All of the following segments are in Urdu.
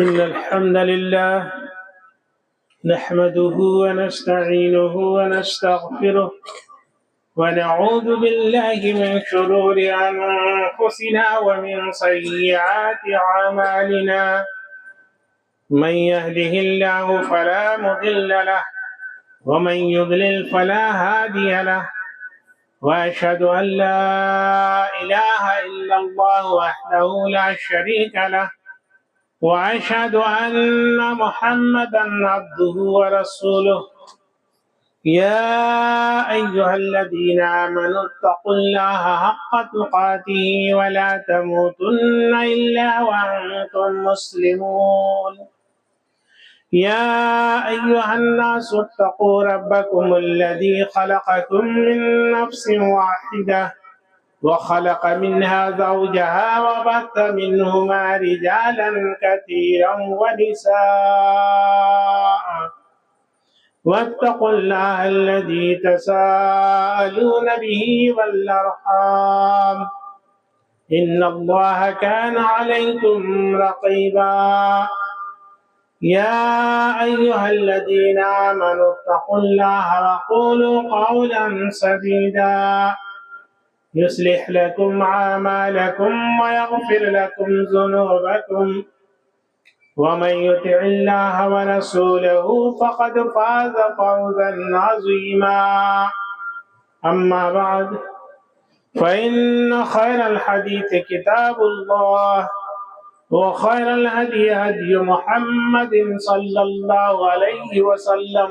إن الحمد لله نحمده ونستعينه ونستغفره ونعوذ بالله من شرور أنفسنا ومن سيئات أعمالنا. من يهده الله فلا مضل له ومن يضلل فلا هادي له، وأشهد أن لا إله إلا الله وحده لا شريك له، وأشهد أن محمدا عبده ورسوله. يا أيها الذين آمنوا اتقوا الله حق تقاته ولا تموتن إلا وأنتم مسلمون. يا أيها الناس اتقوا ربكم الذي خلقكم من نفس واحدة وخلق منها زوجها وبث منهما رجالا كثيرا ونساء، واتقوا الله الذي تساءلون به والأرحام إن الله كان عليكم رقيبا. يا أيها الذين آمنوا اتقوا الله وقولوا قولا سديدا يصلح لكم أعمالكم ويغفر لكم ذنوبكم، ومن يطع الله ورسوله فقد فاز فوزا عظيما. أما بعد، فإن خير الحديث كتاب الله، وخير الهدي هدي محمد صلى الله عليه وسلم،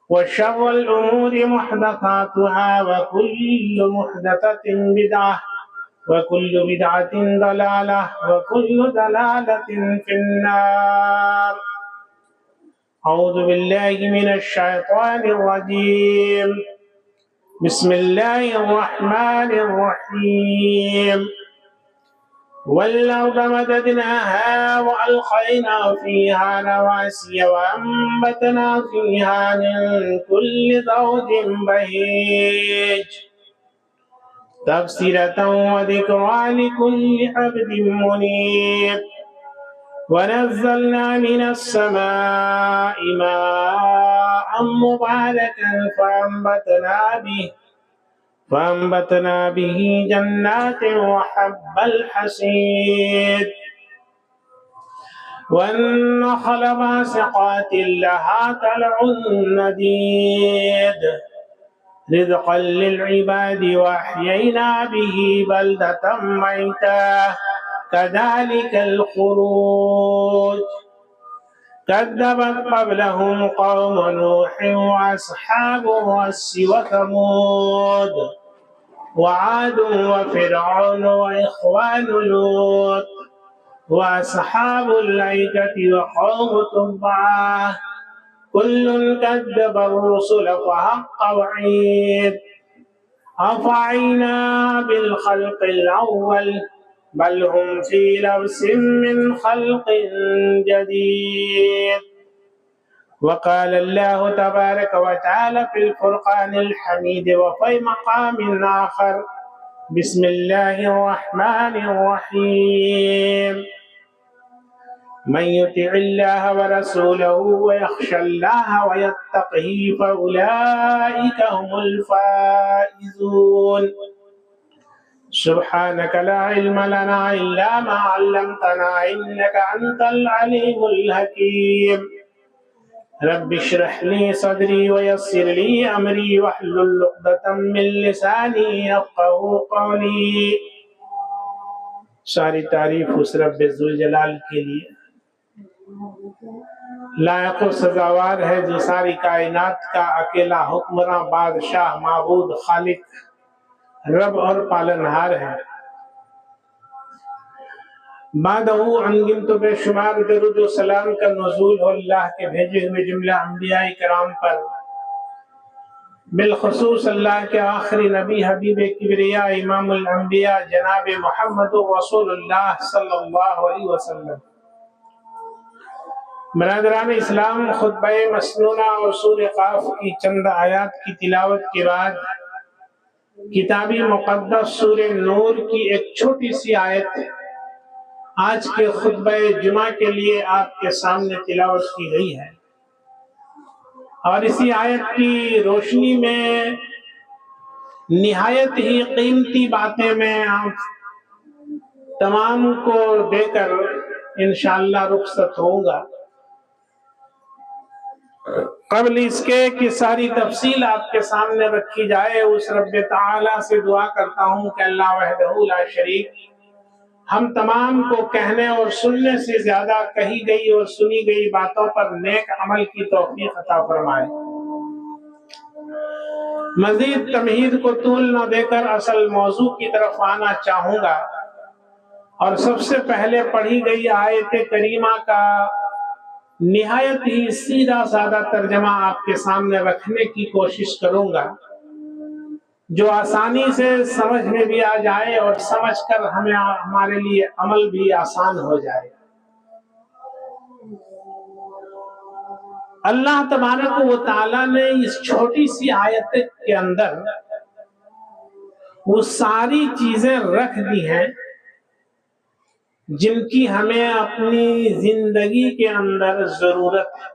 وشر الأمور محدثاتها، وكل محدثة بدعة، وكل بدعة ضلالة، وكل ضلالة في النار. أعوذ بالله من الشيطان الرجيم. بسم الله الرحمن الرحيم. والأرض مددناها وألقينا فيها رواسي وأنبتنا فيها من كل زوج بهيج تبصرة وذكرى لكل عبد منيب. ونزلنا من السماء ماء مباركا فأنبتنا به جنات وحب الحصيد والنخل باسقات لها طلع نضيد رزقا للعباد، وأحيينا به بلدة ميتا كذلك الخروج. كذبت قبلهم قوم نوح وأصحاب الرس وثمود وعاد وفرعون وإخوان لوط وأصحاب الأيكة وقوم تبع، كل كذب الرسل فحق وعيد. أفعينا بالخلق الأول بل هم في لبس من خلق جديد. وقال الله تبارك وتعالى في الفرقان الحميد وفي مقام آخر: بسم الله الرحمن الرحيم. من يطع الله ورسوله ويخشى الله ويتقه فأولئك هم الفائزون. سبحانك لا علم لنا إلا ما علمتنا إنك أنت العليم الحكيم. رب اشرح لي صدري ويسر لي أمري واحلل عقدة من لساني يفقهوا قولي. ساری تعریف اس رب ذوالجلال کے لیے لائق و سزاوار ہے جو ساری کائنات کا اکیلا حکمراں، بادشاہ، معبود، خالق، رب اور پالنہار ہے۔ بعدہ انگنت بے شمار درود و سلام کا نزول ہو اللہ کے بھیجے ہوئے جملہ انبیاء کرام پر، بالخصوص اللہ کے آخری نبی حبیب کبریا امام الانبیاء جناب محمد رسول اللہ صلی اللہ علیہ وسلم۔ برادران اسلام، خطبہ مسنونہ اور سورہ قاف کی چند آیات کی تلاوت کے بعد کتابی مقدس سورہ نور کی ایک چھوٹی سی آیت آج کے خطبہ جمعہ کے لیے آپ کے سامنے تلاوت کی گئی ہے، اور اسی آیت کی روشنی میں نہایت ہی قیمتی باتیں میں آپ تمام کو دے کر انشاءاللہ رخصت ہوں گا۔ قبل اس کے کہ ساری تفصیل آپ کے سامنے رکھی جائے، اس رب تعالی سے دعا کرتا ہوں کہ اللہ وحدہ لا شریک ہم تمام کو کہنے اور سننے سے زیادہ کہی گئی اور سنی گئی باتوں پر نیک عمل کی توفیق عطا فرمائے۔ مزید تمہید کو طول نہ دے کر اصل موضوع کی طرف آنا چاہوں گا، اور سب سے پہلے پڑھی گئی آیت کریمہ کا نہایت ہی سیدھا سادہ ترجمہ آپ کے سامنے رکھنے کی کوشش کروں گا، جو آسانی سے سمجھ میں بھی آ جائے اور سمجھ کر ہمارے لیے عمل بھی آسان ہو جائے۔ اللہ تبارک و تعالی نے اس چھوٹی سی آیت کے اندر وہ ساری چیزیں رکھ دی ہیں جن کی ہمیں اپنی زندگی کے اندر ضرورت ہے،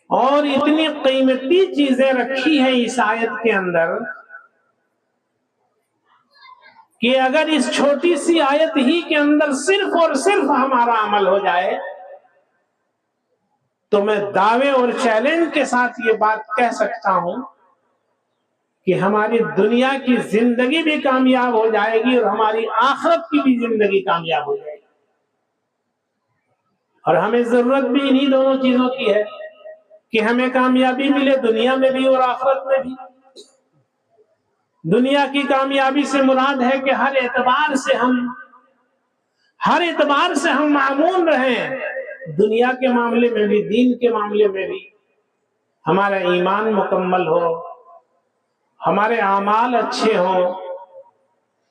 اور اتنی قیمتی چیزیں رکھی ہیں اس آیت کے اندر کہ اگر اس چھوٹی سی آیت ہی کے اندر صرف اور صرف ہمارا عمل ہو جائے تو میں دعوے اور چیلنج کے ساتھ یہ بات کہہ سکتا ہوں کہ ہماری دنیا کی زندگی بھی کامیاب ہو جائے گی اور ہماری آخرت کی بھی زندگی کامیاب ہو جائے گی۔ اور ہمیں ضرورت بھی انہی دونوں چیزوں کی ہے کہ ہمیں کامیابی ملے دنیا میں بھی اور آخرت میں بھی۔ دنیا کی کامیابی سے مراد ہے کہ ہر اعتبار سے ہم معمون رہیں، دنیا کے معاملے میں بھی، دین کے معاملے میں بھی ہمارا ایمان مکمل ہو، ہمارے اعمال اچھے ہوں،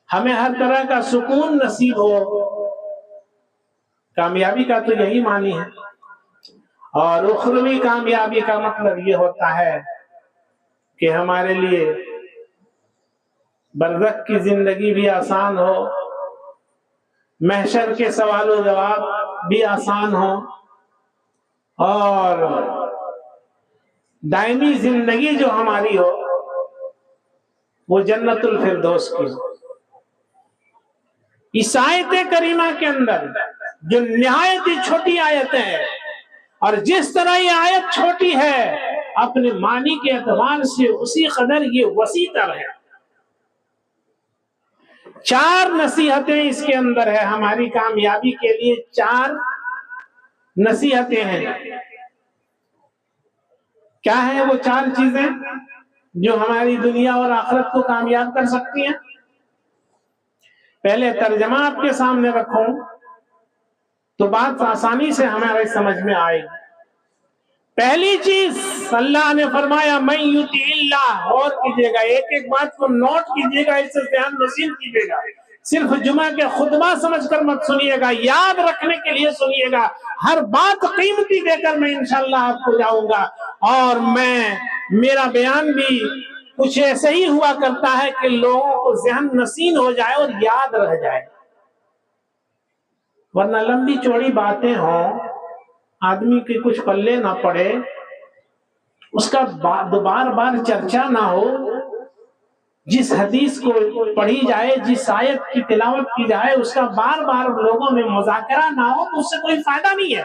ہمیں ہر طرح کا سکون نصیب ہو۔ کامیابی کا تو یہی معنی ہے، اور اخروی کامیابی کا مطلب یہ ہوتا ہے کہ ہمارے لیے برزخ کی زندگی بھی آسان ہو، محشر کے سوال و جواب بھی آسان ہو، اور دائمی زندگی جو ہماری ہو وہ جنت الفردوس کی ہو۔ اس آیت کریمہ کے اندر جو نہایت ہی چھوٹی آیت ہے، اور جس طرح یہ آیت چھوٹی ہے اپنے معنی کے اعتبار سے اسی قدر یہ وسیع تر ہے۔ 4 نصیحتیں اس کے اندر ہے، ہماری کامیابی کے لیے 4 نصیحتیں ہیں۔ کیا ہیں وہ 4 چیزیں جو ہماری دنیا اور آخرت کو کامیاب کر سکتی ہیں؟ پہلے ترجمہ آپ کے سامنے رکھوں تو بات آسانی سے ہمارے سمجھ میں آئے گی۔ پہلی چیز اللہ نے فرمایا من یطع اللہ، اور کیجئے گا، ایک ایک بات کو نوٹ کیجئے گا، اس سے ذہن نشین کیجئے گا، صرف جمعہ کے خطبہ سمجھ کر مت سنیے گا، یاد رکھنے کے لیے سنیے گا، ہر بات قیمتی دے کر میں انشاءاللہ آپ کو جاؤں گا، اور میرا بیان بھی کچھ ایسے ہی ہوا کرتا ہے کہ لوگوں کو ذہن نشین ہو جائے اور یاد رہ جائے، ورنہ لمبی چوڑی باتیں ہوں، آدمی کے کچھ پلے نہ پڑے، اس کا بار بار چرچا نہ ہو، جس حدیث کو پڑھی جائے، جس آیت کی تلاوت کی جائے، اس کا بار بار لوگوں میں مذاکرہ نہ ہو تو اس سے کوئی فائدہ نہیں ہے۔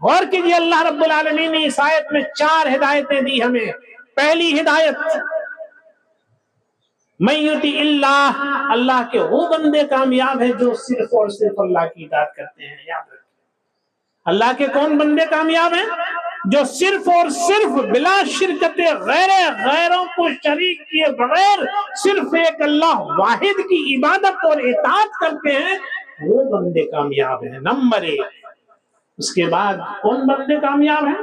غور کیجئے، اللہ رب العالمین نے اس آیت میں 4 ہدایتیں دی ہمیں۔ پہلی ہدایت من یطع اللہ، اللہ کے وہ بندے کامیاب ہیں جو صرف اور صرف اللہ کی اطاعت کرتے ہیں۔ یاد رکھیں، اللہ کے کون بندے کامیاب ہیں؟ جو صرف اور صرف بلا شرکت غیروں کو شریک کیے بغیر صرف ایک اللہ واحد کی عبادت اور اطاعت کرتے ہیں، وہ بندے کامیاب ہیں۔ نمبر 1۔ اس کے بعد کون بندے کامیاب ہیں؟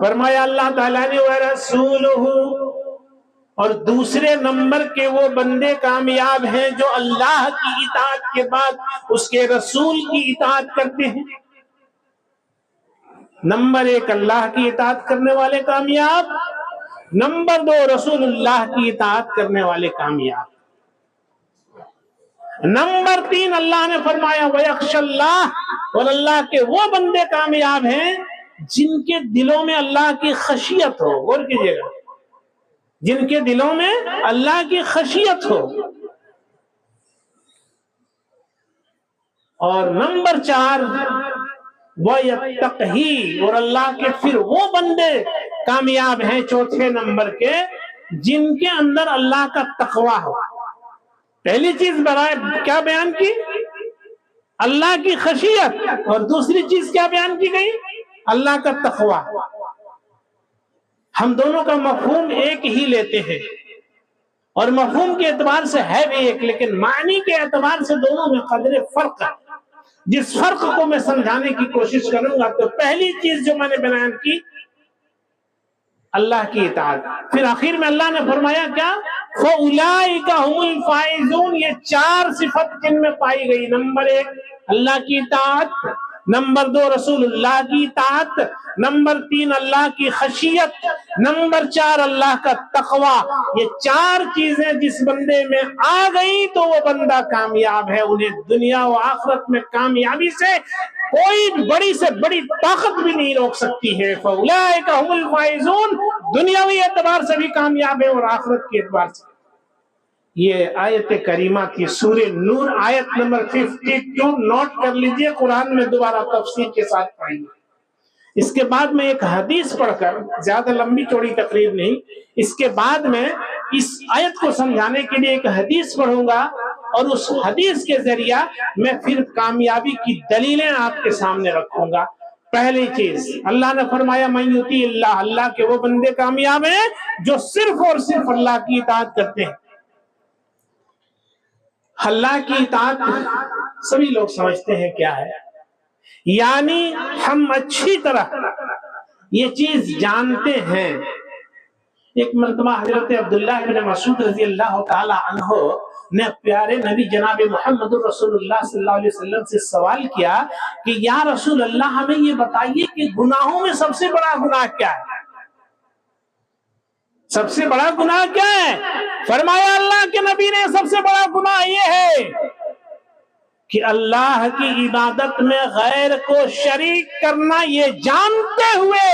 فرمایا اللہ تعالیٰ نے وَرَسُولُهُ، اور دوسرے نمبر کے وہ بندے کامیاب ہیں جو اللہ کی اطاعت کے بعد اس کے رسول کی اطاعت کرتے ہیں۔ نمبر 1 اللہ کی اطاعت کرنے والے کامیاب، نمبر 2 رسول اللہ کی اطاعت کرنے والے کامیاب. نمبر 3 اللہ نے فرمایا وَيَخْشَ اللَّهَ، اور اللہ کے وہ بندے کامیاب ہیں جن کے دلوں میں اللہ کی خشیت ہو. غور کیجئے گا، جن کے دلوں میں اللہ کی خشیت ہو. اور نمبر 4 وَيَتَّقْهِ، اور اللہ کے پھر وہ بندے کامیاب ہیں چوتھے نمبر کے جن کے اندر اللہ کا تقوی ہو. پہلی چیز برائے کیا بیان کی؟ اللہ کی خشیت. اور دوسری چیز کیا بیان کی گئی؟ اللہ کا تقوی. ہم دونوں کا مفہوم ایک ہی لیتے ہیں اور مفہوم کے اعتبار سے ہے بھی ایک، لیکن معنی کے اعتبار سے دونوں میں قدر فرق ہے. جس فرق کو میں سمجھانے کی کوشش کروں گا تو پہلی چیز جو میں نے بیان کی اللہ کی اطاعت. پھر آخر میں اللہ نے فرمایا کیا؟ فَأُولَئِكَ هُمُ الْفَائِزُونَ. یہ 4 صفت جن میں پائی گئی. نمبر 1 اللہ کی اطاعت، نمبر 2 رسول اللہ کی اطاعت، نمبر 3 اللہ کی خشیت، نمبر 4 اللہ کا تقوی. یہ 4 چیزیں جس بندے میں آ گئی تو وہ بندہ کامیاب ہے. انہیں دنیا و آخرت میں کامیابی سے کوئی بڑی سے بڑی طاقت بھی نہیں روک سکتی ہے. فَأُولَئِكَ هُمُ الْفَائِزُونَ. دنیاوی اعتبار سے بھی کامیاب ہے اور آخرت کے اعتبار سے. یہ آیت کریمہ کی سورہ نور آیت نمبر 52 نوٹ کر لیجئے، قرآن میں دوبارہ تفصیل کے ساتھ پڑھیں گے. اس کے بعد میں ایک حدیث پڑھ کر، زیادہ لمبی چوڑی تقریر نہیں، اس کے بعد میں اس آیت کو سمجھانے کے لیے ایک حدیث پڑھوں گا اور اس حدیث کے ذریعہ میں پھر کامیابی کی دلیلیں آپ کے سامنے رکھوں گا. پہلی چیز اللہ نے فرمایا من یطیع اللہ، اللہ کے وہ بندے کامیاب ہیں جو صرف اور صرف اللہ کی اطاعت کرتے ہیں. اللہ کی اطاعت سبھی لوگ سمجھتے ہیں کیا ہے، یعنی ہم اچھی طرح یہ چیز جانتے ہیں. ایک مرتبہ حضرت عبداللہ بن مسعود رضی اللہ تعالی عنہ نے پیارے نبی جناب محمد رسول اللہ صلی اللہ علیہ وسلم سے سوال کیا کہ یا رسول اللہ ہمیں یہ بتائیے کہ گناہوں میں سب سے بڑا گناہ کیا ہے؟ سب سے بڑا گناہ کیا ہے؟ فرمایا اللہ کے نبی نے سب سے بڑا گناہ یہ ہے کہ اللہ کی عبادت میں غیر کو شریک کرنا، یہ جانتے ہوئے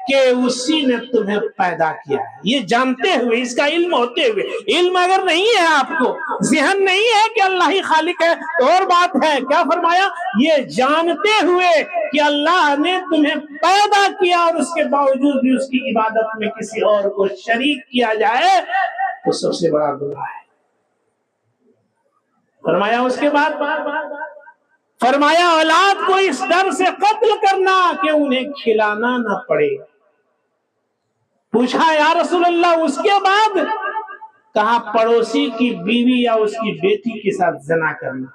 کہ اسی نے تمہیں پیدا کیا ہے. یہ جانتے ہوئے، اس کا علم ہوتے ہوئے. علم اگر نہیں ہے، آپ کو ذہن نہیں ہے کہ اللہ ہی خالق ہے تو اور بات ہے. کیا فرمایا؟ یہ جانتے ہوئے کہ اللہ نے تمہیں پیدا کیا اور اس کے باوجود بھی اس کی عبادت میں کسی اور کو شریک کیا جائے تو سب سے بڑا گناہ ہے. فرمایا اس کے بعد فرمایا اولاد کو اس ڈر سے قتل کرنا کہ انہیں کھلانا نہ پڑے. پوچھا یا رسول اللہ اس کے بعد؟ کہا پڑوسی کی بیوی یا اس کی بیٹی کے ساتھ زنا کرنا.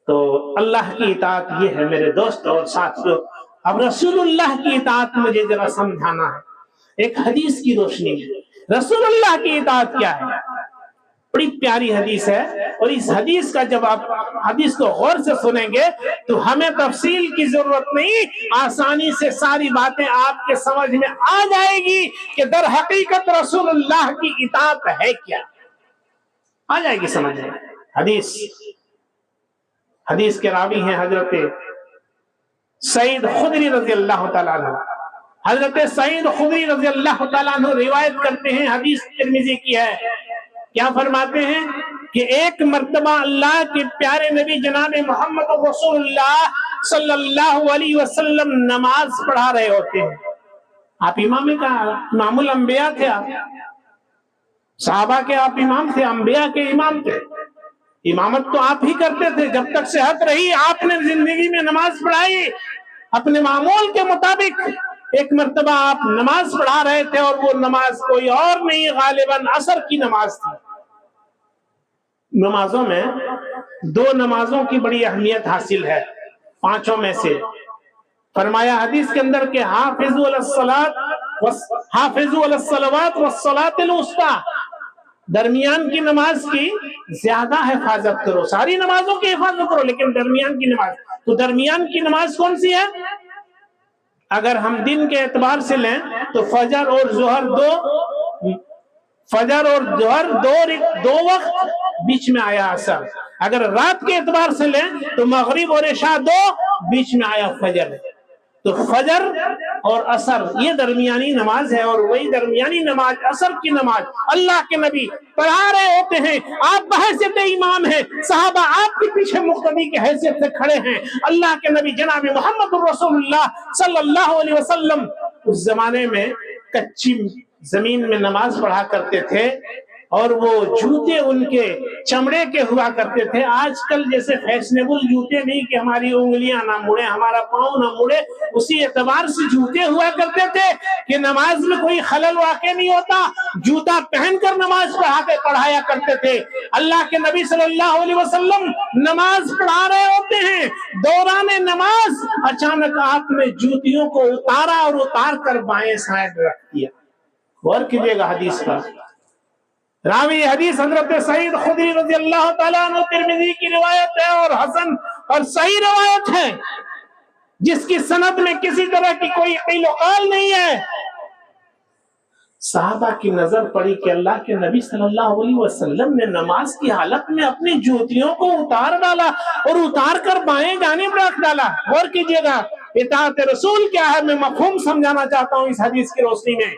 تو اللہ کی اطاعت یہ ہے میرے دوست اور ساتھیوں. اب رسول اللہ کی اطاعت مجھے ذرا سمجھانا ہے ایک حدیث کی روشنی میں. رسول اللہ کی اطاعت کیا ہے؟ بڑی پیاری حدیث ہے اور اس حدیث کا جب آپ حدیث کو غور سے سنیں گے تو ہمیں تفصیل کی ضرورت نہیں، آسانی سے ساری باتیں آپ کے سمجھ میں آ جائے گی کہ در حقیقت رسول اللہ کی اطاعت ہے کیا، آ جائے گی سمجھ میں. حدیث کے راوی ہیں حضرت سعید خدری رضی اللہ تعالیٰ عنہ. حضرت سعید خدری رضی اللہ تعالیٰ عنہ روایت کرتے ہیں، حدیث ترمذی کی ہے. کیا فرماتے ہیں کہ ایک مرتبہ اللہ کے پیارے نبی جناب محمد رسول اللہ صلی اللہ علیہ وسلم نماز پڑھا رہے ہوتے ہیں. آپ امام الانبیاء تھے، آپ صحابہ کے آپ امام تھے، انبیاء کے امام تھے. امامت تو آپ ہی کرتے تھے جب تک صحت رہی. آپ نے زندگی میں نماز پڑھائی اپنے معمول کے مطابق. ایک مرتبہ آپ نماز پڑھا رہے تھے اور وہ نماز کوئی اور نہیں، غالباً عصر کی نماز تھی. نمازوں میں 2 نمازوں کی بڑی اہمیت حاصل ہے 5 میں سے. فرمایا حدیث کے اندر کہ حافظوا علی الصلوات والصلاۃ الوسطی، درمیان کی نماز کی زیادہ حفاظت کرو. ساری نمازوں کی حفاظت کرو لیکن درمیان کی نماز. تو درمیان کی نماز کون سی ہے؟ اگر ہم دن کے اعتبار سے لیں تو فجر اور ظہر دو وقت، بیچ میں آیا عصر. اگر رات کے اعتبار سے لیں تو مغرب اور عشاء دو، بیچ میں آیا فجر. تو فجر اور عصر یہ درمیانی نماز ہے، اور وہی درمیانی نماز عصر کی نماز اللہ کے نبی پڑھا رہے ہوتے ہیں. آپ بحیثیت امام ہیں، صحابہ آپ کے پیچھے مقتدی کی حیثیت سے کھڑے ہیں. اللہ کے نبی جناب محمد رسول اللہ صلی اللہ علیہ وسلم اس زمانے میں کچی زمین میں نماز پڑھا کرتے تھے، اور وہ جوتے ان کے چمڑے کے ہوا کرتے تھے. آج کل جیسے فیشنیبل جوتے نہیں کہ ہماری انگلیاں نہ مڑے، ہمارا پاؤں نہ مڑے، اسی اعتبار سے جوتے ہوا کرتے تھے کہ نماز میں کوئی خلل واقع نہیں ہوتا. جوتا پہن کر نماز پڑھایا کرتے تھے. اللہ کے نبی صلی اللہ علیہ وسلم نماز پڑھا رہے ہوتے ہیں، دوران نماز اچانک آپ نے جوتیوں کو اتارا اور اتار کر بائیں سائڈ رکھ دیا. غور کیجیے گا حدیث پر. راوی حدیث حضرت سعید خدری رضی اللہ تعالیٰ عنہ، ترمذی کی روایت ہے اور حسن اور صحیح روایت ہے، جس کی سند میں کسی طرح کی کوئی قیل و قال نہیں ہے. صحابہ کی نظر پڑی کہ اللہ کے نبی صلی اللہ علیہ وسلم نے نماز کی حالت میں اپنی جوتیوں کو اتار ڈالا اور اتار کر بائیں جانب رکھ ڈالا. غور کیجیے گا اطاعت رسول کیا ہے، میں مفہوم سمجھانا چاہتا ہوں اس حدیث کی روشنی میں.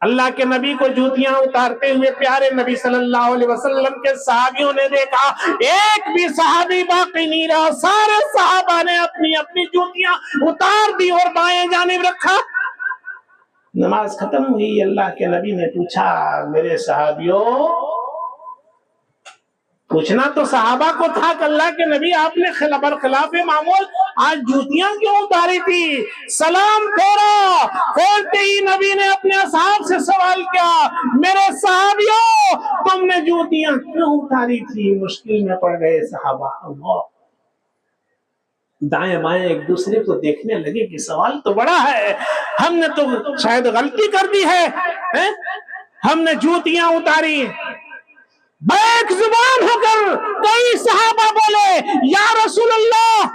اللہ کے نبی کو جوتیاں اتارتے ہوئے پیارے نبی صلی اللہ علیہ وسلم کے صحابیوں نے دیکھا. ایک بھی صحابی باقی نہیں رہا، سارے صحابہ نے اپنی اپنی جوتیاں اتار دی اور بائیں جانب رکھا. نماز ختم ہوئی. اللہ کے نبی نے پوچھا میرے صحابیوں، پوچھنا تو صحابہ کو تھا کہ اللہ کے نبی آپ نے برخلاف معمول آج جوتیاں کیوں اتاری تھی؟ سلام پھیرا، پھیرتے ہی نبی نے اپنے اصحاب سے سوال کیا، میرے صحابیوں تم نے جوتیاں کیوں اتاری تھی؟ مشکل میں پڑ گئے صحابہ. اللہ، دائیں بائیں ایک دوسرے کو دیکھنے لگے کہ سوال تو بڑا ہے، ہم نے تو شاید غلطی کر دی ہے، ہم نے جوتیاں اتاری. بیک زبان ہو کر کئی صحابہ بولے یا رسول اللہ،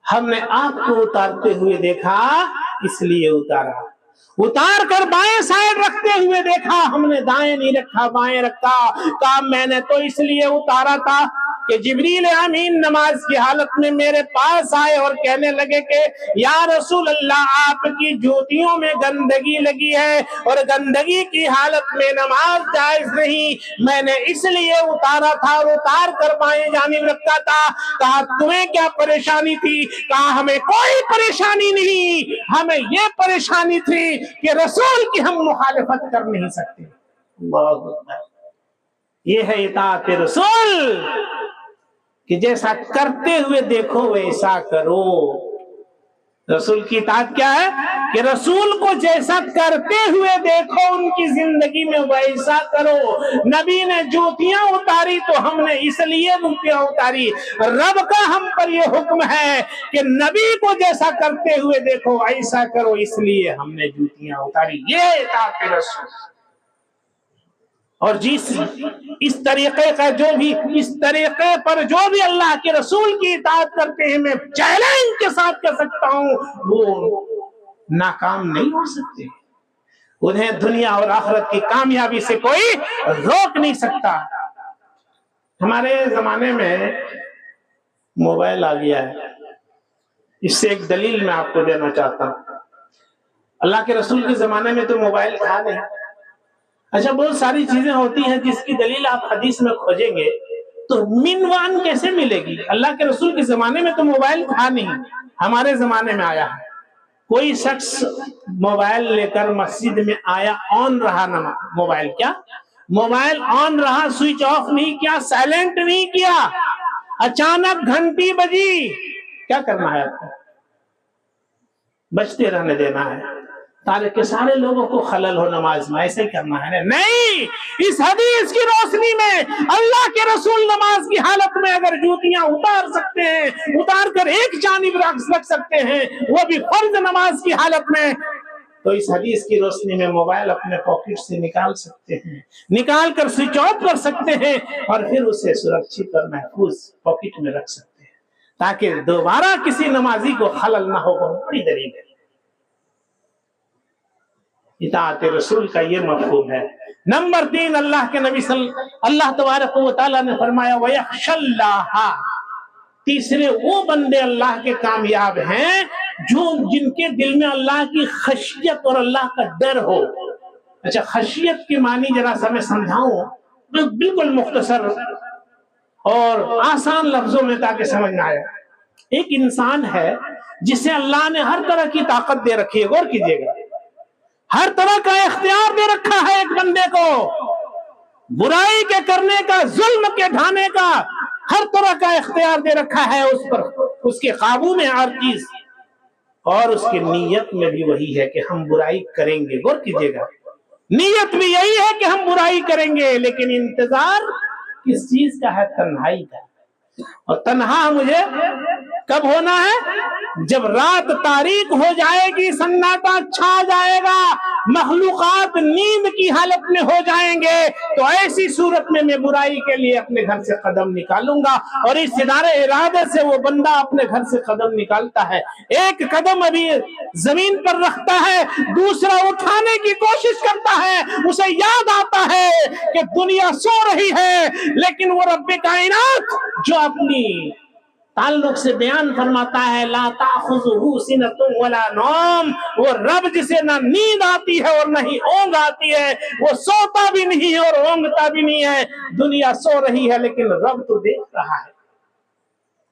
ہم نے آپ کو اتارتے ہوئے دیکھا اس لیے اتارا، اتار کر بائیں سائڈ رکھتے ہوئے دیکھا، ہم نے دائیں نہیں رکھا بائیں رکھا. کہا میں نے تو اس لیے اتارا تھا کہ جبریل امین نماز کی حالت میں میرے پاس آئے اور کہنے لگے کہ یا رسول اللہ آپ کی جوتیوں میں گندگی لگی ہے اور گندگی کی حالت میں نماز جائز نہیں، میں نے اس لیے اتارا تھا اور اتار کر بائیں جانب رکھا تھا. کہا تمہیں کیا پریشانی تھی؟ کہا ہمیں کوئی پریشانی نہیں، ہمیں یہ پریشانی تھی کہ رسول کی ہم مخالفت کر نہیں سکتے. اللہ اکبر. یہ ہے اطاعت رسول کہ جیسا کرتے ہوئے دیکھو ویسا کرو. رسول کی اطاعت کیا ہے کہ رسول کو جیسا کرتے ہوئے دیکھو ان کی زندگی میں ویسا کرو. نبی نے جوتیاں اتاری تو ہم نے اس لیے جوتیاں اتاری. رب کا ہم پر یہ حکم ہے کہ نبی کو جیسا کرتے ہوئے دیکھو ایسا کرو، اس لیے ہم نے جوتیاں اتاری. یہ اطاعت رسول. اور اس طریقے کا اس طریقے پر جو بھی اللہ کے رسول کی اطاعت کرتے ہیں، میں چیلنج کے ساتھ کہہ سکتا ہوں وہ ناکام نہیں ہو سکتے. انہیں دنیا اور آخرت کی کامیابی سے کوئی روک نہیں سکتا. ہمارے زمانے میں موبائل آ گیا ہے، اس سے ایک دلیل میں آپ کو دینا چاہتا ہوں. اللہ کے رسول کے زمانے میں تو موبائل تھا نہیں. اچھا، بہت ساری چیزیں ہوتی ہیں جس کی دلیل آپ حدیث میں کھوجیں گے تو منوان کیسے ملے گی؟ اللہ کے رسول کے زمانے میں تو موبائل تھا نہیں، ہمارے زمانے میں آیا ہے. کوئی شخص موبائل لے کر مسجد میں آیا، آن رہا نا موبائل، کیا موبائل آن رہا، سوئچ آف نہیں کیا، سائلنٹ نہیں کیا. اچانک گھنٹی بجی، کیا کرنا ہے آپ کو؟ بجتے رہنے دینا ہے تاکہ سارے لوگوں کو خلل ہو نماز میں، ایسے ہی کرنا ہے نہیں. اس حدیث کی روشنی میں اللہ کے رسول نماز کی حالت میں اگر جوتیاں اتار سکتے ہیں، اتار کر ایک جانب رکھ سکتے ہیں، وہ بھی فرض نماز کی حالت میں، تو اس حدیث کی روشنی میں موبائل اپنے پاکٹ سے نکال سکتے ہیں، نکال کر سوئچ آف کر سکتے ہیں اور پھر اسے سرکشت اور محفوظ پاکٹ میں رکھ سکتے ہیں. تاکہ دوبارہ کسی نمازی کو خلل نہ ہو. بہت بڑی دلیل ہے. اطاعت رسول کا یہ مفہوم ہے. نمبر 3، اللہ تبارک و تعالیٰ نے فرمایا وَيَخْشَ اللَّهَ. تیسرے وہ بندے اللہ کے کامیاب ہیں جن کے دل میں اللہ کی خشیت اور اللہ کا ڈر ہو. اچھا، خشیت کی معنی ذرا سا میں سمجھاؤں بالکل مختصر اور آسان لفظوں میں تاکہ سمجھ نہ آئے. ایک انسان ہے جسے اللہ نے ہر طرح کی طاقت دے رکھی ہے. غور کیجئے گا، ہر طرح کا اختیار دے رکھا ہے ایک بندے کو، برائی کے کرنے کا، ظلم کے ڈھانے کا، ہر طرح کا اختیار دے رکھا ہے اس پر، اس کے قابو میں ہر چیز، اور اس کی نیت میں بھی وہی ہے کہ ہم برائی کریں گے. غور کیجئے گا، نیت بھی یہی ہے کہ ہم برائی کریں گے، لیکن انتظار کس چیز کا ہے؟ تنہائی کا. اور تنہا مجھے کب ہونا ہے؟ جب رات تاریک ہو جائے گی، سناٹا چھا جائے گا، مخلوقات نیند کی حالت میں ہو جائیں گے، تو ایسی صورت میں برائی کے لیے اپنے گھر سے قدم نکالوں گا. اور اس ارادے سے وہ بندہ اپنے گھر سے قدم نکالتا ہے. ایک قدم ابھی زمین پر رکھتا ہے، دوسرا اٹھانے کی کوشش کرتا ہے. اسے یاد آتا ہے کہ دنیا سو رہی ہے، لیکن وہ رب کائنات جو اپنی تعلق سے بیان فرماتا ہے لا تأخذہ سنۃ ولا نوم، وہ رب جسے نہ نیند آتی ہے اور نہ ہی اونگ آتی ہے، وہ سوتا بھی نہیں ہے اور اونگتا بھی نہیں ہے. دنیا سو رہی ہے لیکن رب تو دیکھ رہا ہے.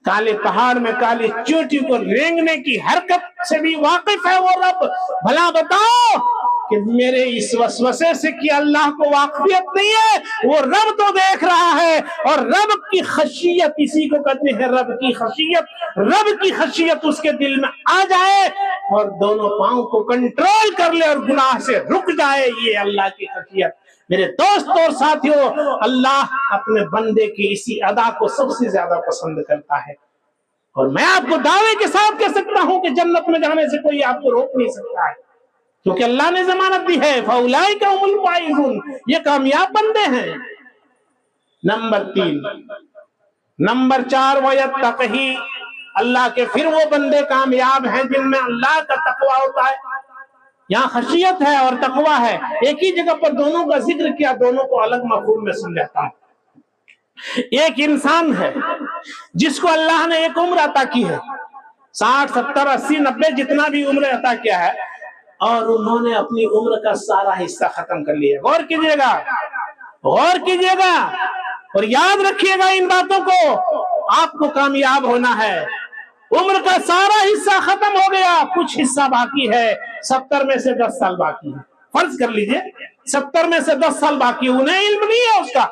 کالے پہاڑ میں کالی چوٹی کو رینگنے کی حرکت سے بھی واقف ہے وہ رب. بھلا بتاؤ کہ میرے اس وسوسے سے کیا اللہ کو واقفیت نہیں ہے؟ وہ رب تو دیکھ رہا ہے. اور رب کی خشیت اسی کو کہتے ہیں رب کی خشیت. رب کی خشیت اس کے دل میں آ جائے اور دونوں پاؤں کو کنٹرول کر لے اور گناہ سے رک جائے، یہ اللہ کی خشیت. میرے دوست اور ساتھیوں، اللہ اپنے بندے کی اسی ادا کو سب سے زیادہ پسند کرتا ہے. اور میں آپ کو دعوے کے ساتھ کہہ سکتا ہوں کہ جنت میں جانے سے کوئی آپ کو روک نہیں سکتا ہے، کیونکہ اللہ نے ضمانت دی ہے فَأُولَئِكَ هُمُ الْفَائِزُونَ، یہ کامیاب بندے ہیں. نمبر 3. نمبر 4 وَيَتَّقِهِ، اللہ کے پھر وہ بندے کامیاب ہیں جن میں اللہ کا تقوی ہوتا ہے. یہاں خشیت ہے اور تقوی ہے، ایک ہی جگہ پر دونوں کا ذکر کیا، دونوں کو الگ مفہوم میں سمجھاتا ہوں. ایک انسان ہے جس کو اللہ نے ایک عمر عطا کی ہے، 60 70 80 90 جتنا بھی عمر عطا کیا ہے، اور انہوں نے اپنی عمر کا سارا حصہ ختم کر لیا. غور کیجئے گا، غور کیجئے گا اور یاد رکھیے گا ان باتوں کو. آپ کو کامیاب ہونا ہے. عمر کا سارا حصہ ختم ہو گیا، کچھ حصہ باقی ہے. 70 میں سے 10 سال باقی ہے. فرض کر لیجئے 70 میں سے 10 سال باقی، انہیں علم نہیں ہے اس کا،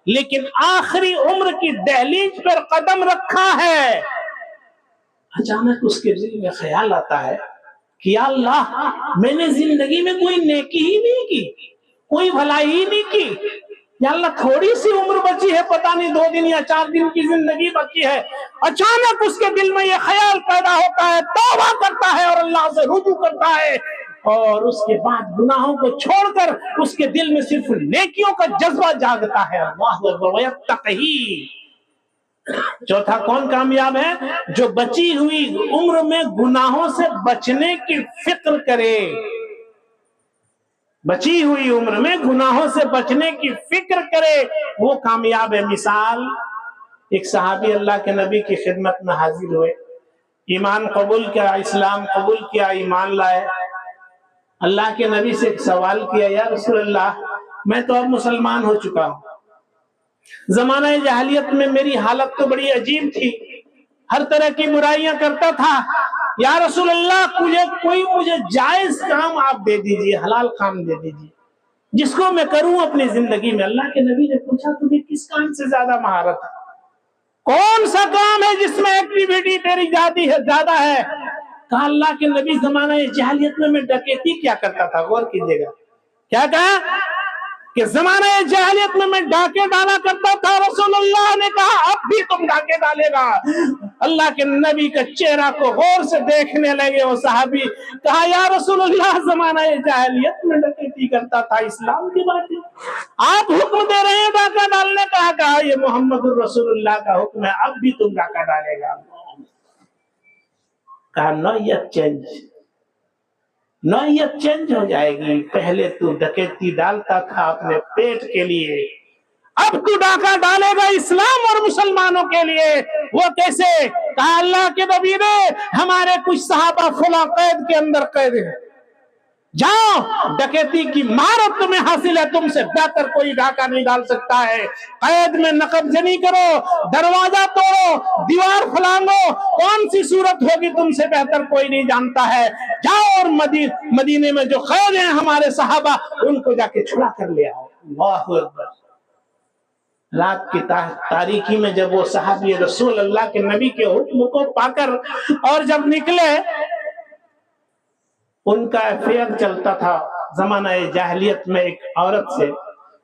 لیکن آخری عمر کی دہلیز پر قدم رکھا ہے. اچانک اس کے دل میں خیال آتا ہے کہ یا اللہ، میں نے زندگی میں کوئی نیکی ہی نہیں کی، کوئی بھلائی ہی نہیں کی. یا اللہ، تھوڑی سی عمر بچی ہے، پتہ نہیں 2 دن یا 4 دن کی زندگی بچی ہے. اچانک اس کے دل میں یہ خیال پیدا ہوتا ہے، توبہ کرتا ہے اور اللہ سے رجوع کرتا ہے، اور اس کے بعد گناہوں کو چھوڑ کر اس کے دل میں صرف نیکیوں کا جذبہ جاگتا ہے. اللہ اکبر وَيَتَّقِهِ. چوتھا کون کامیاب ہے؟ جو بچی ہوئی عمر میں گناہوں سے بچنے کی فکر کرے. بچی ہوئی عمر میں گناہوں سے بچنے کی فکر کرے، وہ کامیاب ہے. مثال، ایک صحابی اللہ کے نبی کی خدمت میں حاضر ہوئے، ایمان قبول کیا، اسلام قبول کیا، ایمان لائے. اللہ کے نبی سے ایک سوال کیا، یا رسول اللہ، میں تو اب مسلمان ہو چکا ہوں، زمانہ جاہلیت میں میری حالت تو بڑی عجیب تھی، ہر طرح کی برائیاں کرتا تھا. یا رسول اللہ، مجھے جائز کام آپ دے دیجئے، حلال کام دے دیجئے جس کو میں کروں اپنی زندگی میں. اللہ کے نبی نے پوچھا تجھے کس کام سے زیادہ مہارت ہے؟ کون سا کام ہے جس میں ایکٹیویٹی تیری زیادہ ہے؟ کہا اللہ کے نبی زمانہ جاہلیت میں ڈکیتی کیا کرتا تھا. غور کیجئے گا، کیا کہا کہ زمانہ جاہلیت میں ڈاکے ڈالا کرتا تھا. رسول اللہ نے کہا اب بھی تم ڈاکے ڈالے گا؟ اللہ کے نبی کا چہرہ کو غور سے دیکھنے لگے وہ صحابی. کہا یا رسول اللہ، زمانہ جاہلیت میں ڈکیتی کرتا تھا، اسلام کی بات ہے، آپ حکم دے رہے ہیں ڈاکہ ڈالنے کا؟ کہا یہ محمد الرسول اللہ کا حکم ہے، اب بھی تم ڈاکہ ڈالے گا. کہا نوعیت چینج ہو جائے گی. پہلے تو ڈکیتی ڈالتا تھا اپنے پیٹ کے لیے، اب تو ڈاکہ ڈالے گا اسلام اور مسلمانوں کے لیے. وہ کیسے؟ کہا اللہ کے نبی نے ہمارے کچھ صحابہ فلاں قید کے اندر قید ہیں، جاؤ ڈکیتی کی مہارت تمہیں حاصل ہے، تم سے بہتر کوئی ڈاکہ نہیں ڈال سکتا ہے. قید میں نقب زنی کرو، دروازہ توڑو، دیوار پھلانگو، کون سی صورت ہوگی تم سے بہتر کوئی نہیں جانتا ہے. جاؤ اور مدینے میں جو قید ہیں ہمارے صحابہ ان کو جا کے چھڑا کر لے آؤ. اللہ اکبر. رات کی تاریکی میں جب وہ صحابی رسول اللہ کے نبی کے حکم کو پا کر اور جب نکلے، ان کا افیئر چلتا تھا زمانہ جاہلیت میں ایک عورت سے.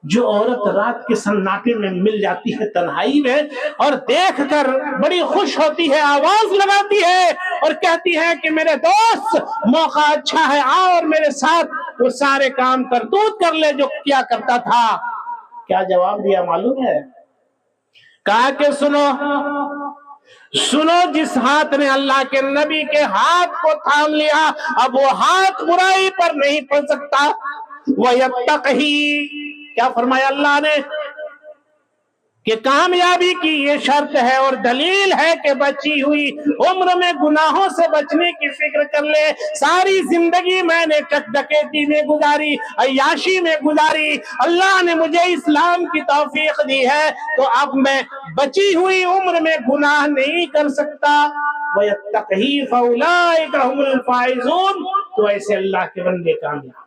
جو عورت رات کے سناٹے میں مل جاتی ہے تنہائی میں اور دیکھ کر بڑی خوش ہوتی ہے، آواز لگاتی ہے اور کہتی ہے کہ میرے دوست موقع اچھا ہے، آؤ اور میرے ساتھ وہ سارے کام کرتوت کر لے جو کیا کرتا تھا. کیا جواب دیا معلوم ہے؟ کہا کہ سنو، جس ہاتھ نے اللہ کے نبی کے ہاتھ کو تھام لیا اب وہ ہاتھ برائی پر نہیں پڑ سکتا. وَيَتَّقِهِ، کیا فرمایا اللہ نے کہ کامیابی کی یہ شرط ہے اور دلیل ہے کہ بچی ہوئی عمر میں گناہوں سے بچنے کی فکر کر لے. ساری زندگی میں نے چک ڈکیتی میں گزاری، عیاشی میں گزاری، اللہ نے مجھے اسلام کی توفیق دی ہے تو اب میں بچی ہوئی عمر میں گناہ نہیں کر سکتا. وَيَتَّقِهِ فَأُولَٰئِكَ هُمُ الْفَائِزُونَ. تو ایسے اللہ کے بندے کامیاب.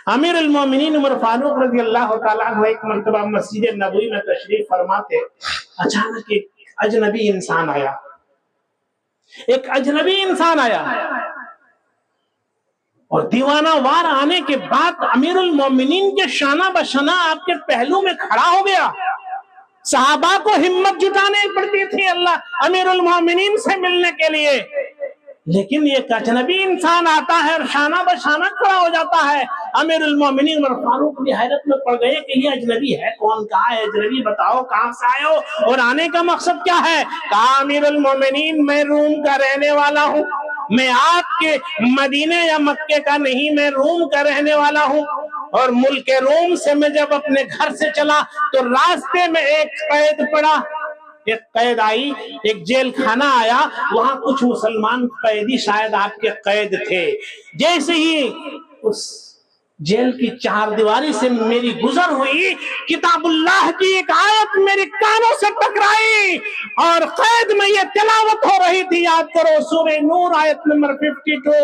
امیر المومنین عمر فاروق رضی اللہ تعالیٰ عنہ ایک مرتبہ مسجد نبوی میں تشریف فرما تھے. اچانک ایک اجنبی انسان آیا اور دیوانہ وار آنے کے بعد امیر المومنین کے شانہ بشانہ آپ کے پہلو میں کھڑا ہو گیا. صحابہ کو ہمت جٹانے پڑتی تھی اللہ امیر المومنین سے ملنے کے لیے، لیکن یہ اجنبی انسان آتا ہے اور شانہ بشانہ کھڑا ہو جاتا ہے. امیر المومنین عمر فاروق بھی حیرت میں پڑ گئے کہ یہ اجنبی ہے کون، کہاں ہے اجنبی، بتاؤ کہاں سے آئے ہو اور آنے کا مقصد کیا ہے؟ کہا امیر المومنین میں روم کا رہنے والا ہوں، میں آپ کے مدینے یا مکے کا نہیں، میں روم کا رہنے والا ہوں. اور ملک روم سے میں جب اپنے گھر سے چلا تو راستے میں ایک قید پڑا، ایک قید آئی، ایک جیل خانہ آیا، وہاں کچھ مسلمان قیدی شاید آپ کے قید تھے. جیسے ہی اس جیل کی چار دیواری سے میری گزر ہوئی، کتاب اللہ کی ایک آیت میرے کانوں سے ٹکرائی اور قید میں یہ تلاوت ہو رہی تھی. یاد کرو سورہ نور آیت نمبر 52،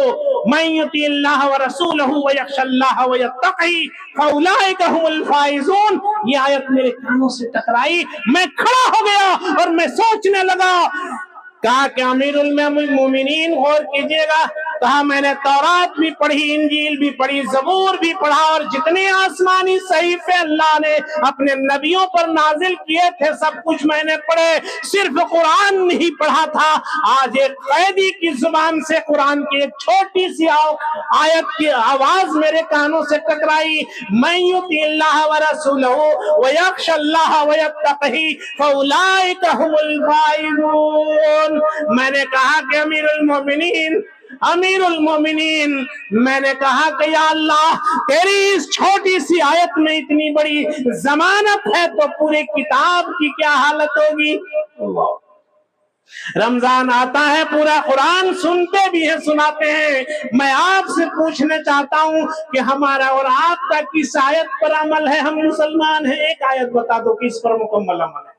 مَن یُطِعِ اللَّهَ وَرَسُولَهُ وَيَخْشَ اللَّهَ وَيَتَّقِهِ فَأُولَٰئِكَ هُمُ الْفَائِزُونَ. یہ آیت میرے کانوں سے ٹکرائی، میں کھڑا ہو گیا اور میں سوچنے لگا. کہا کہ امیر المومنین غور کیجئے گا. کہا میں نے تورات بھی پڑھی، انجیل بھی پڑھی، زبور بھی پڑھا اور جتنے آسمانی صحیفے اللہ نے اپنے نبیوں پر نازل کیے تھے سب کچھ میں نے پڑھے، صرف قرآن نہیں پڑھا تھا. آج ایک قیدی کی زبان سے قرآن کی ایک چھوٹی سی آیت کی آواز میرے کانوں سے ٹکرائی، مَن یُطِعِ اللَّهَ وَرَسُولَهُ وَيَخْشَ اللَّهَ وَيَتَّقِهِ فَأُولَٰئِكَ هُمُ الْفَائِزُونَ. میں نے کہا کہ امیر المومنین میں نے کہا کہ یا اللہ تیری اس چھوٹی سی آیت میں اتنی بڑی ضمانت ہے تو پورے کتاب کی کیا حالت ہوگی. رمضان آتا ہے، پورا قرآن سنتے بھی ہیں، سناتے ہیں. میں آپ سے پوچھنا چاہتا ہوں کہ ہمارا اور آپ کا کس آیت پر عمل ہے؟ ہم مسلمان ہیں، ایک آیت بتا دو کس پر مکمل عمل ہے.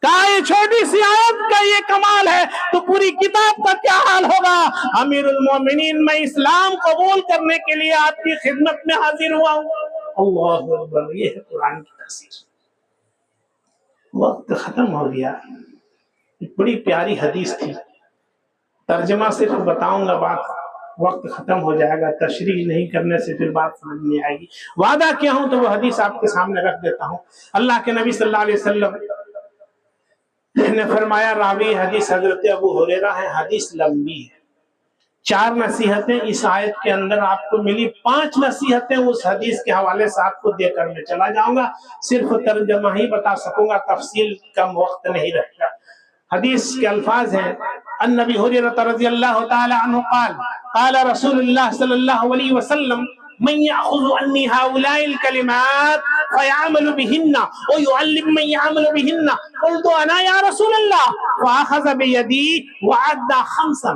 کہا یہ چھوٹی سی آیت کا یہ کمال ہے تو پوری کتاب کا کیا حال ہوگا. امیر المومنین میں اسلام قبول کرنے کے لیے آپ کی خدمت میں حاضر ہوا ہوں. اللہ اکبر. یہ ہے قرآن کی تفسیر. وقت ختم ہو گیا. بڑی پیاری حدیث تھی، ترجمہ صرف بتاؤں گا، بات وقت ختم ہو جائے گا، تشریح نہیں کرنے سے پھر بات سمجھ نہیں آئے گی. وعدہ کیا ہوں تو وہ حدیث آپ کے سامنے رکھ دیتا ہوں. اللہ کے نبی صلی اللہ علیہ وسلم نے فرمایا، راوی حدیث حضرت ابو ہریرہ ہے، حدیث لمبی ہے. 4 نصیحتیں اس آیت کے اندر آپ کو ملی، 5 نصیحتیں اس حدیث کے حوالے سے آپ کو دے کر میں چلا جاؤں گا. صرف ترجمہ ہی بتا سکوں گا، تفصیل کم وقت نہیں رہے گا. حدیث کے الفاظ ہیں ان ابی ہریرہ رضی اللہ تعالی عنہ قال قال رسول اللہ صلی اللہ علیہ وسلم من يأخذ عني هؤلاء الكلمات فيعمل بهن ويعلم من يعمل بهن قلت انا يا رسول الله فاخذ بيدي وعد خمسا.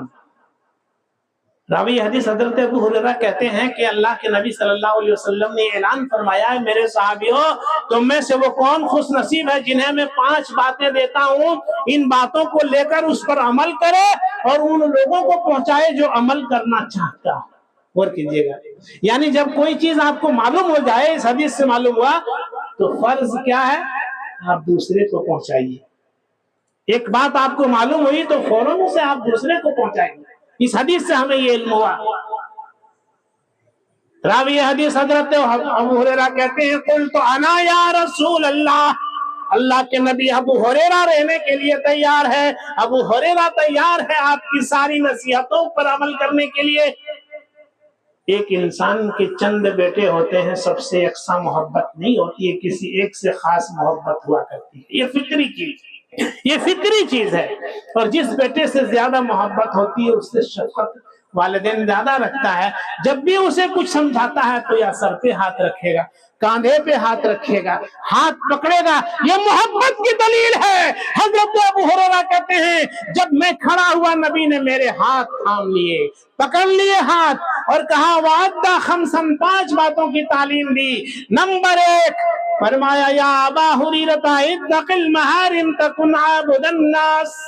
راوی حدیث حضرت ابو ہریرہ کہتے ہیں کہ اللہ کے نبی صلی اللہ علیہ وسلم نے اعلان فرمایا ہے میرے صحابیوں تم میں سے وہ کون خوش نصیب ہے جنہیں میں 5 باتیں دیتا ہوں, ان باتوں کو لے کر اس پر عمل کرے اور ان لوگوں کو پہنچائے جو عمل کرنا چاہتا. غور کیجئے گا, یعنی جب کوئی چیز آپ کو معلوم ہو جائے, اس حدیث سے معلوم ہوا, تو فرض کیا ہے آپ دوسرے کو پہنچائیے. ایک بات آپ کو معلوم ہوئی تو فوراً اسے آپ دوسرے کو پہنچائیں. اس حدیث سے ہمیں یہ علم ہوا. راوی حدیث حضرت ابو ہریرہ کہتے ہیں قلت انا یا رسول اللہ, اللہ کے نبی ابو ہریرہ رہنے کے لیے تیار ہے, ابو ہریرہ تیار ہے آپ کی ساری نصیحتوں پر عمل کرنے کے لیے. ایک انسان کے چند بیٹے ہوتے ہیں, سب سے یکساں محبت نہیں ہوتی ہے, کسی ایک سے خاص محبت ہوا کرتی ہے. یہ فطری چیز, یہ فطری چیز ہے. اور جس بیٹے سے زیادہ محبت ہوتی ہے اس سے شفقت والدین زیادہ رکھتا ہے. جب بھی اسے کچھ سمجھاتا ہے تو یا سر پہ ہاتھ رکھے گا, کاندھے پہ ہاتھ رکھے گا, ہاتھ پکڑے گا. یہ محبت کی دلیل ہے. حضرت ابو ہریرہ کہتے ہیں جب میں کھڑا ہوا نبی نے میرے ہاتھ تھام لیے, پکڑ لیے ہاتھ, اور کہا وعدہ خمسن, 5 باتوں کی تعلیم دی. نمبر 1 فرمایا یا ابا ہریرہ اتق المحارم تکن عابد الناس.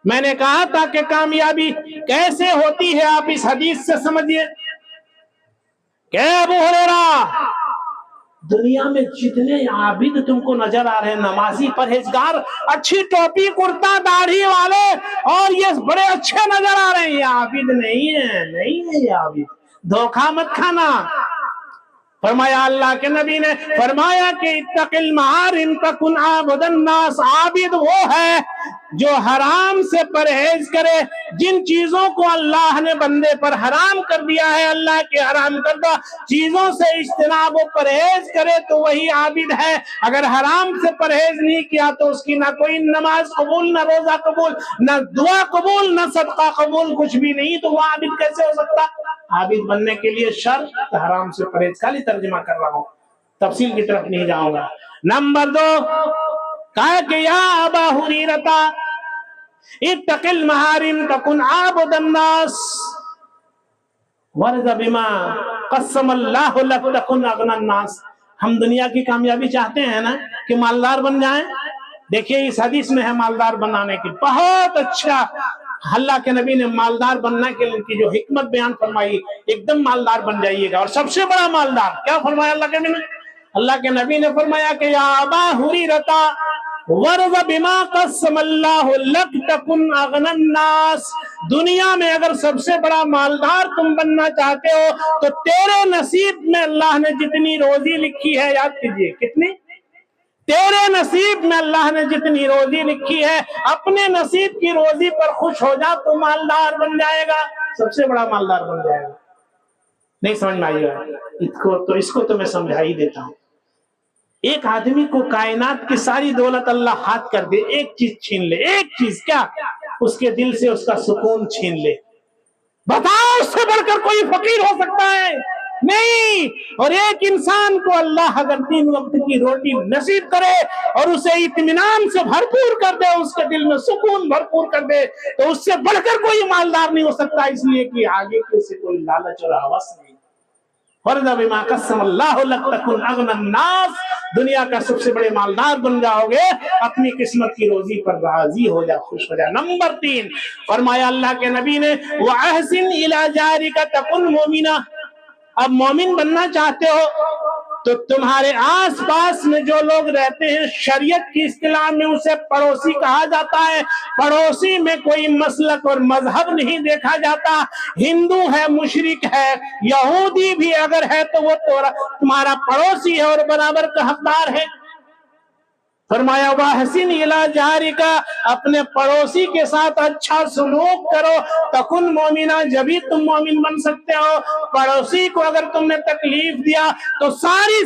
میں نے کہا تھا کہ کامیابی کیسے ہوتی ہے آپ اس حدیث سے سمجھیے کہ ابو ہریرہ دنیا میں جتنے عابد تم کو نظر آ رہے ہیں, نمازی, پرہیزگار, اچھی ٹوپی کرتا داڑھی والے, اور یہ بڑے اچھے نظر آ رہے ہیں, یہ عابد نہیں ہے, نہیں ہے یہ عابد. دھوکہ مت کھانا. فرمایا اللہ کے نبی نے فرمایا کہ اتق المحارم تکن عابد الناس. عابد وہ ہے جو حرام سے پرہیز کرے, جن چیزوں کو اللہ نے بندے پر حرام کر دیا ہے, اللہ کے حرام کردہ چیزوں سے اجتناب و پرہیز کرے تو وہی عابد ہے. اگر حرام سے پرہیز نہیں کیا تو اس کی نہ کوئی نماز قبول, نہ روزہ قبول, نہ دعا قبول, نہ صدقہ قبول, کچھ بھی نہیں. تو وہ عابد کیسے ہو سکتا؟ عابد بننے کے لیے شرط حرام سے پرہیز. خالی ترجمہ کر رہا ہوں, تفصیل کی طرف نہیں جاؤں گا. نمبر 2 کہا کہ یا ابا ہریرہ اتق المحارم تکن عابد الناس ورض بما قسم اللہ لک تکن اغنی الناس. ہم دنیا کی کامیابی چاہتے ہیں نا کہ مالدار بن جائیں. دیکھیے اس حدیث میں ہے مالدار بنانے کی بہت اچھا. اللہ کے نبی نے مالدار بننے کے لیے جو حکمت بیان فرمائی, ایک دم مالدار بن جائیے گا. اور سب سے بڑا مالدار کیا فرمایا اللہ کے نبی نے؟ اللہ کے نبی نے فرمایا کہ یا ابا ہریرہ ورض بما قسم اللہ لک تکن اغنی الناس. دنیا میں اگر سب سے بڑا مالدار تم بننا چاہتے ہو تو تیرے نصیب میں اللہ نے جتنی روزی لکھی ہے, یاد کیجئے کتنی, تیرے نصیب میں اللہ نے جتنی روزی لکھی ہے, اپنے نصیب کی روزی پر خوش ہو جا تو مالدار بن جائے گا, سب سے بڑا مالدار بن جائے گا. نہیں سمجھ میں آئے گا اس کو تو میں سمجھا ہی دیتا ہوں. ایک آدمی کو کائنات کی ساری دولت اللہ ہاتھ کر دے, ایک چیز چھین لے, ایک چیز کیا, اس کے دل سے اس کا سکون چھین لے. بتاؤ اس سے بڑھ کر کوئی فقیر ہو سکتا ہے؟ نہیں. اور ایک انسان کو اللہ اگر 3 وقت کی روٹی نصیب کرے اور اسے اطمینان سے بھرپور کر دے, اس کے دل میں سکون بھرپور کر دے, تو اس سے بڑھ کر کوئی مالدار نہیں ہو سکتا. اس لیے کہ آگے سے کوئی لالچ اور ہوس نہیں. ورض بما قسم اللہ لک تکن اغنی الناس. دنیا کا سب سے بڑے مالدار بن جاؤ گے, اپنی قسمت کی روزی پر راضی ہو جا, خوش ہو جا. نمبر 3 فرمایا اللہ کے نبی نے وَأَحْسِنْ إِلَىٰ جَارِكَ تَكُنْ مُؤْمِنًا. اب مومن بننا چاہتے ہو تو تمہارے آس پاس میں جو لوگ رہتے ہیں, شریعت کی اصطلاح میں اسے پڑوسی کہا جاتا ہے. پڑوسی میں کوئی مسلک اور مذہب نہیں دیکھا جاتا. ہندو ہے, مشرک ہے, یہودی بھی اگر ہے تو وہ تمہارا پڑوسی ہے اور برابر کا حقدار ہے. فرمایا وَأَحْسِنْ إِلَىٰ جَارِكَ, اپنے پڑوسی کے ساتھ اچھا سلوک کرو. تکن مومنہ, جبھی تم مومن بن سکتے ہو. پڑوسی کو اگر تم نے تکلیف دیا تو ساری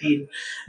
3।